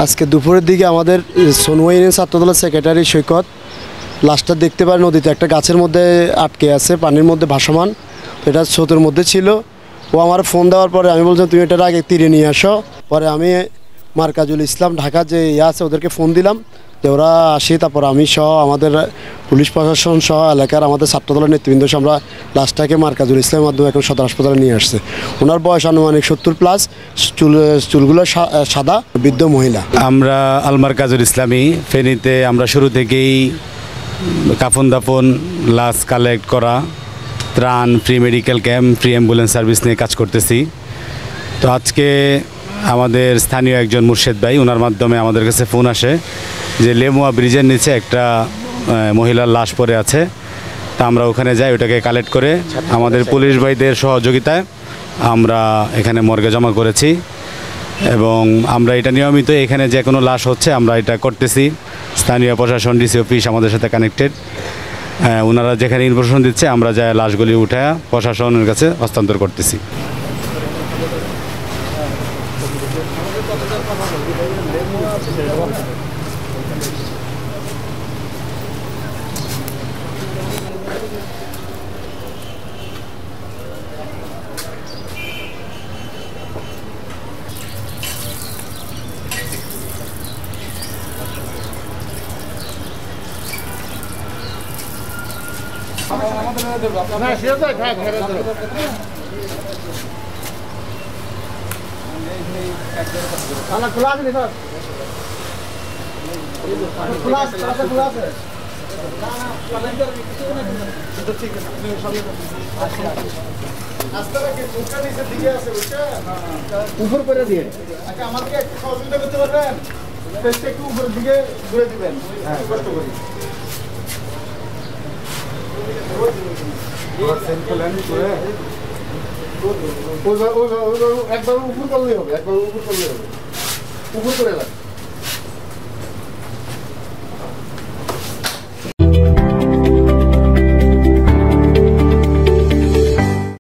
আজকে দুপুরের দিকে আমাদের সোনওয়া ইউনিয়ন ছাত্রদলের সেক্রেটারি সৈকত লাশটা দেখতে পারে নদীতে একটা গাছের মধ্যে আটকে আছে, পানির মধ্যে ভাসমান। এটা স্রোতের মধ্যে ছিল। ও আমার ফোন দেওয়ার পরে আমি বলছিলাম তুমি এটার আগে তীরে নিয়ে আসো। পরে আমি মার্কাজুল ইসলাম ঢাকা যে আছে ওদেরকে ফোন দিলাম যে ওরা আসি। তারপর আমি সহ আমাদের পুলিশ প্রশাসন সহ এলাকার আমাদের ছাত্রদলের নেতৃবৃন্দ আমরা লাশটাকে মার্কাজুল ইসলামের মাধ্যমে এখন সদর হাসপাতালে নিয়ে আসছে। ওনার বয়স আনুমানিক 70+, চুলগুলো সাদা, বৃদ্ধ মহিলা। আমরা আল মার্কাজুল ইসলামী ফেনীতে আমরা শুরু থেকেই কাফন দাফন, লাশ কালেক্ট করা, ত্রাণ, free medical camp, free ambulance service নিয়ে কাজ করতেছি। তো আজকে আমাদের স্থানীয় একজন মুর্শেদ ভাই, ওনার মাধ্যমে আমাদের কাছে ফোন আসে যে লেমুয়া ব্রিজের নিচে একটা মহিলার লাশ পড়ে আছে। তা আমরা ওখানে যাই, ওটাকে কালেক্ট করে আমাদের পুলিশ ভাইদের সহযোগিতায় আমরা এখানে মর্গে জমা করেছি। এবং আমরা এটা নিয়মিত এখানে যে কোনো লাশ হচ্ছে আমরা এটা করতেছি। স্থানীয় প্রশাসন, ডিসি অফিস আমাদের সাথে কানেক্টেড। ওনারা যেখানে ইনফরমেশন দিচ্ছে আমরা যা লাশগুলি উঠে প্রশাসনের কাছে হস্তান্তর করতেছি। উপর করে দিয়ে আচ্ছা আমাদেরকে একটু সহযোগিতা করতে পারবেন? একটু উপরের দিকে ঘুরে দিবেন, কষ্ট করি। একবার উপর করলেই হবে, একবার উপর করলেই হবে, উপর করে লাগবে।